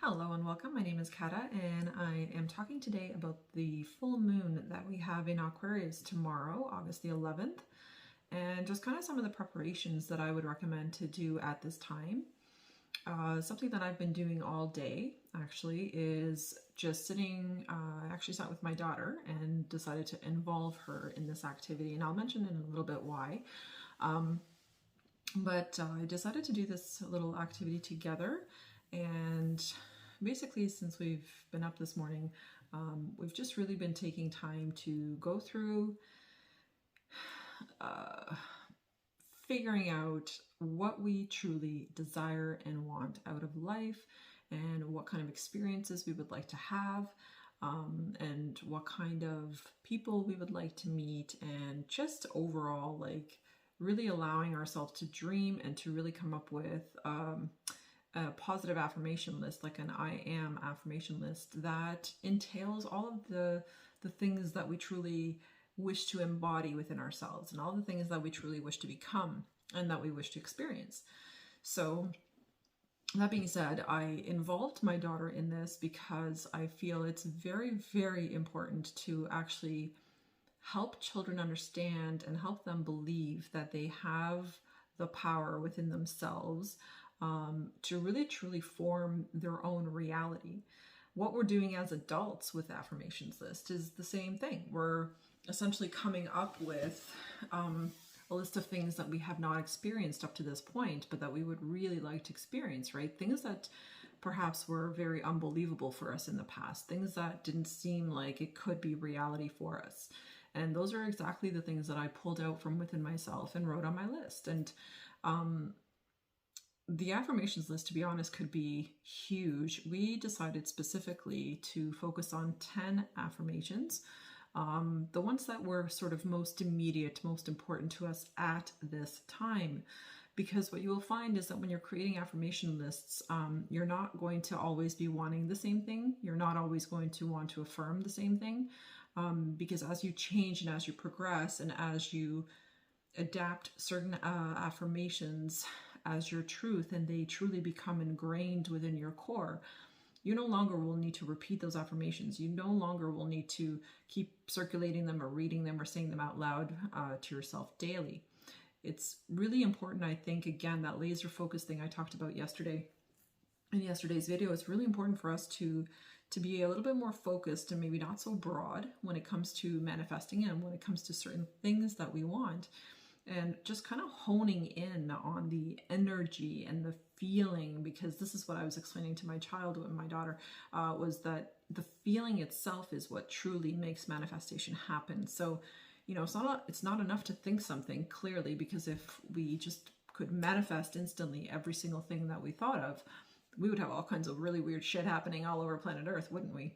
Hello and welcome. My name is Kata and I am talking today about the full moon that we have in Aquarius tomorrow, August the 11th, and just kind of some of the preparations that I would recommend to do at this time. Something that I've been doing all day actually is just sitting, I actually sat with my daughter and decided to involve her in this activity, and I'll mention in a little bit why. But I decided to do this little activity together, and basically since we've been up this morning, we've just really been taking time to go through figuring out what we truly desire and want out of life, and what kind of experiences we would like to have, and what kind of people we would like to meet, and just overall like really allowing ourselves to dream and to really come up with a positive affirmation list, like an I am affirmation list that entails all of the things that we truly wish to embody within ourselves, and all the things that we truly wish to become and that we wish to experience. So that being said, I involved my daughter in this because I feel it's very, very important to actually help children understand and help them believe that they have the power within themselves to really truly form their own reality. What we're doing as adults with the affirmations list is the same thing. We're essentially coming up with a list of things that we have not experienced up to this point, but that we would really like to experience, right? Things that perhaps were very unbelievable for us in the past, things that didn't seem like it could be reality for us. And those are exactly the things that I pulled out from within myself and wrote on my list. And the affirmations list, to be honest, could be huge. We decided specifically to focus on 10 affirmations, the ones that were sort of most immediate, most important to us at this time. Because what you will find is that when you're creating affirmation lists, you're not going to always be wanting the same thing. You're not always going to want to affirm the same thing. Because as you change and as you progress and as you adapt certain affirmations as your truth and they truly become ingrained within your core, you no longer will need to repeat those affirmations. You no longer will need to keep circulating them or reading them or saying them out loud to yourself daily. It's really important, I think, again, that laser focus thing I talked about yesterday in yesterday's video. It's really important for us to be a little bit more focused and maybe not so broad when it comes to manifesting and when it comes to certain things that we want, and just kind of honing in on the energy and the feeling, because this is what I was explaining to my child and my daughter, was that the feeling itself is what truly makes manifestation happen. So, you know, it's not enough to think something clearly, because if we just could manifest instantly every single thing that we thought of, we would have all kinds of really weird shit happening all over planet Earth, wouldn't we?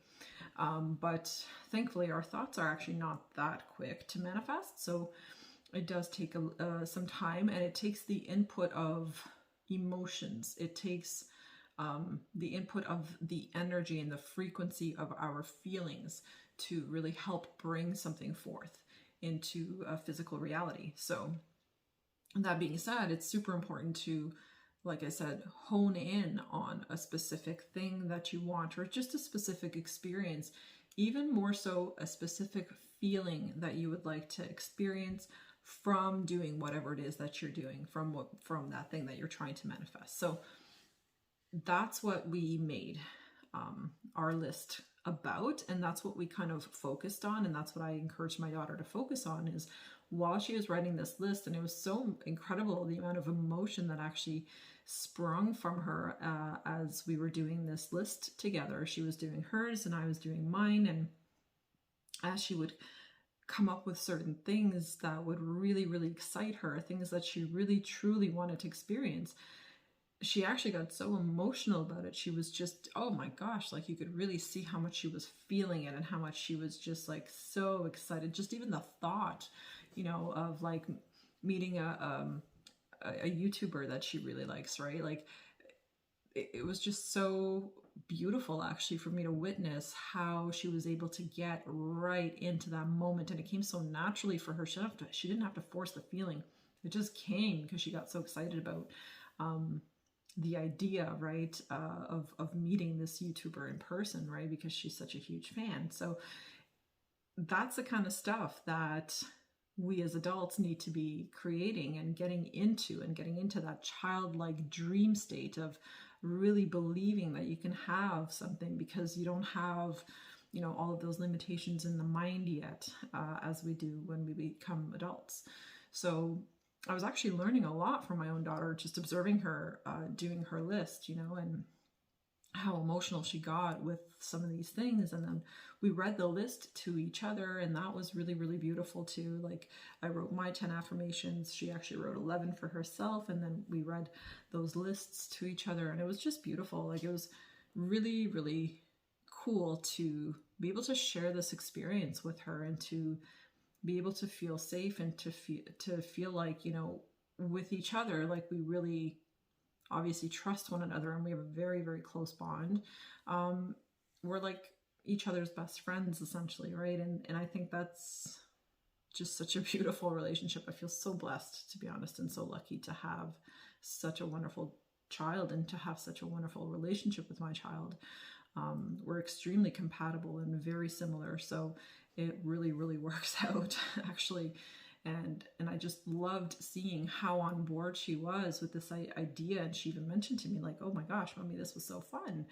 But thankfully, our thoughts are actually not that quick to manifest. So it does take some time, and it takes the input of emotions. It takes the input of the energy and the frequency of our feelings to really help bring something forth into a physical reality. So that being said, it's super important to, like I said, hone in on a specific thing that you want, or just a specific experience, even more so a specific feeling that you would like to experience from doing whatever it is that you're doing, from that thing that you're trying to manifest. So that's what we made our list about, and that's what we kind of focused on, and that's what I encouraged my daughter to focus on, is while she was writing this list. And it was so incredible, the amount of emotion that actually sprung from her as we were doing this list together. She was doing hers and I was doing mine, and as she would come up with certain things that would really, really excite her, things that she really truly wanted to experience, she actually got so emotional about it. She was just, oh my gosh, like you could really see how much she was feeling it and how much she was just like so excited. Just even the thought, you know, of like meeting a YouTuber that she really likes, right? Like it was just so beautiful actually for me to witness how she was able to get right into that moment, and it came so naturally for her. She didn't have to force the feeling. It just came because she got so excited about the idea, right, of meeting this YouTuber in person, right, because she's such a huge fan. So that's the kind of stuff that we as adults need to be creating and getting into that childlike dream state of really believing that you can have something because you don't have, you know, all of those limitations in the mind yet, as we do when we become adults. So I was actually learning a lot from my own daughter, just observing her doing her list, you know, and how emotional she got with some of these things. And then we read the list to each other, and that was really, really beautiful too. Like, I wrote my 10 affirmations, she actually wrote 11 for herself, and then we read those lists to each other, and it was just beautiful. Like, it was really, really cool to be able to share this experience with her and to be able to feel safe and to feel like, you know, with each other, like we really obviously trust one another and we have a very, very close bond. We're like each other's best friends essentially, right? And I think that's just such a beautiful relationship. I feel so blessed, to be honest, and so lucky to have such a wonderful child and to have such a wonderful relationship with my child. We're extremely compatible and very similar, so it really, really works out actually. And I just loved seeing how on board she was with this idea. And she even mentioned to me, like, oh my gosh, mommy, this was so fun.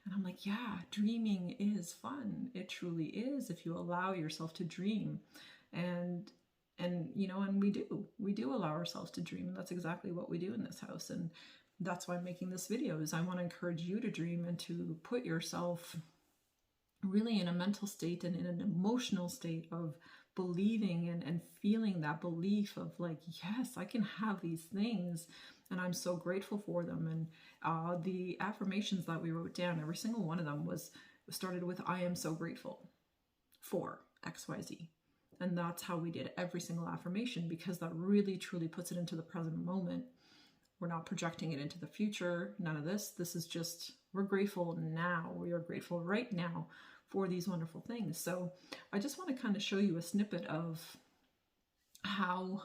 And I'm like, yeah, dreaming is fun. It truly is, if you allow yourself to dream. And you know, and we do allow ourselves to dream, and that's exactly what we do in this house. And that's why I'm making this video, is I want to encourage you to dream and to put yourself really in a mental state and in an emotional state of believing and feeling that belief of like, yes, I can have these things and I'm so grateful for them. And the affirmations that we wrote down, every single one of them was started with, I am so grateful for XYZ. And that's how we did every single affirmation, because that really truly puts it into the present moment. We're not projecting it into the future. None of this. This is just, we're grateful now. We are grateful right now for these wonderful things. So I just want to kind of show you a snippet of how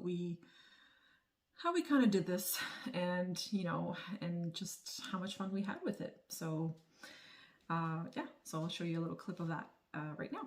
we kind of did this, and, you know, and just how much fun we had with it. So yeah, so I'll show you a little clip of that right now.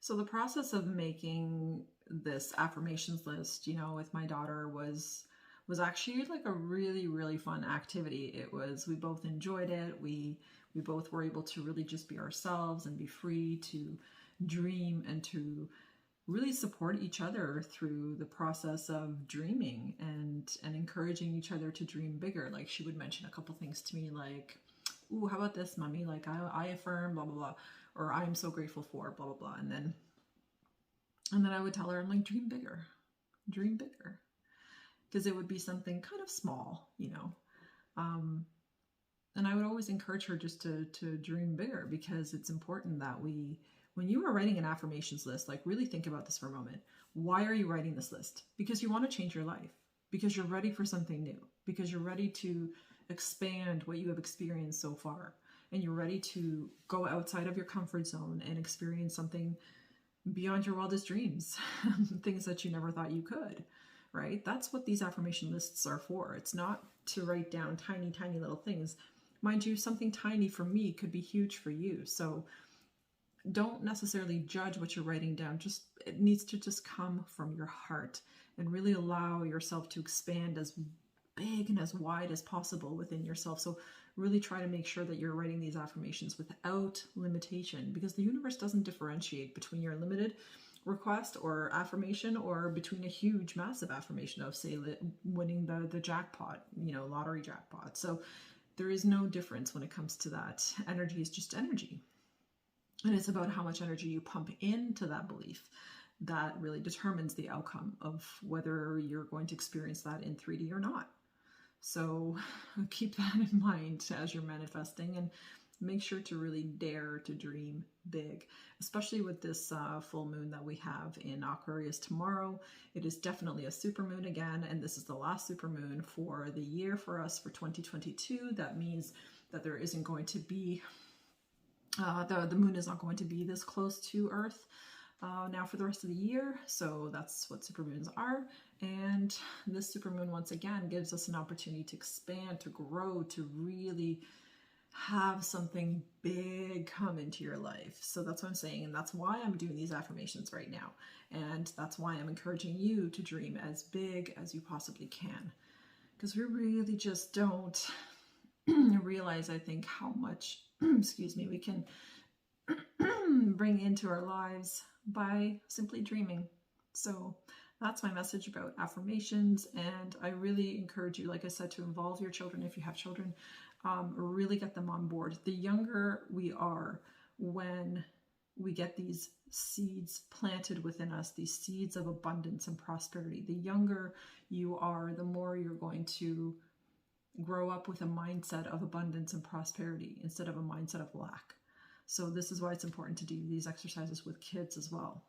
So the process of making this affirmations list, you know, with my daughter was actually like a really, really fun activity. It was, we both enjoyed it. We both were able to really just be ourselves and be free to dream and to really support each other through the process of dreaming and encouraging each other to dream bigger. Like, she would mention a couple things to me like, ooh, how about this, mommy? Like, I affirm blah, blah, blah, or I am so grateful for blah, blah, blah. And then I would tell her, I'm like, dream bigger, dream bigger. Because it would be something kind of small, you know. And I would always encourage her just to dream bigger, because it's important that when you are writing an affirmations list, like, really think about this for a moment. Why are you writing this list? Because you want to change your life, because you're ready for something new, because you're ready to expand what you have experienced so far, and you're ready to go outside of your comfort zone and experience something beyond your wildest dreams, things that you never thought you could. right? That's what these affirmation lists are for. It's not to write down tiny, tiny little things. Mind you, something tiny for me could be huge for you. So don't necessarily judge what you're writing down. Just it needs to just come from your heart and really allow yourself to expand as big and as wide as possible within yourself. So really try to make sure that you're writing these affirmations without limitation, because the universe doesn't differentiate between your limited request or affirmation or between a huge massive affirmation of, say, winning the jackpot, lottery jackpot. So there is no difference when it comes to that. Energy is just energy. And it's about how much energy you pump into that belief that really determines the outcome of whether you're going to experience that in 3D or not. So keep that in mind as you're manifesting, and make sure to really dare to dream big, especially with this full moon that we have in Aquarius tomorrow. It is definitely a supermoon again, and this is the last supermoon for the year for us for 2022. That means that there isn't going to be the moon is not going to be this close to Earth now for the rest of the year. So that's what supermoons are. And this supermoon, once again, gives us an opportunity to expand, to grow, to really have something big come into your life. So that's what I'm saying. And that's why I'm doing these affirmations right now. And that's why I'm encouraging you to dream as big as you possibly can. Because we really just don't realize, I think, how much, excuse me, we can bring into our lives by simply dreaming. So that's my message about affirmations. And I really encourage you, like I said, to involve your children if you have children. Really get them on board. The younger we are when we get these seeds planted within us, these seeds of abundance and prosperity, the younger you are, the more you're going to grow up with a mindset of abundance and prosperity instead of a mindset of lack. So this is why it's important to do these exercises with kids as well.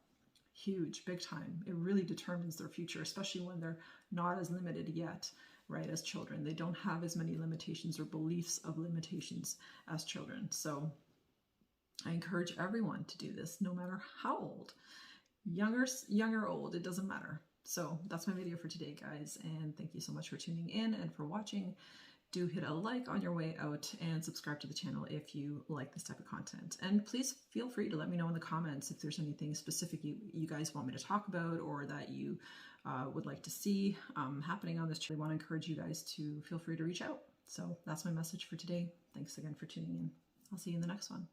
Huge, big time. It really determines their future, especially when they're not as limited yet, right, as children. They don't have as many limitations or beliefs of limitations as children. So I encourage everyone to do this, no matter how old. Young or old, it doesn't matter. So that's my video for today, guys. And thank you so much for tuning in and for watching. Do hit a like on your way out and subscribe to the channel if you like this type of content. And please feel free to let me know in the comments if there's anything specific you guys want me to talk about or that you would like to see happening on this channel. I want to encourage you guys to feel free to reach out. So that's my message for today. Thanks again for tuning in. I'll see you in the next one.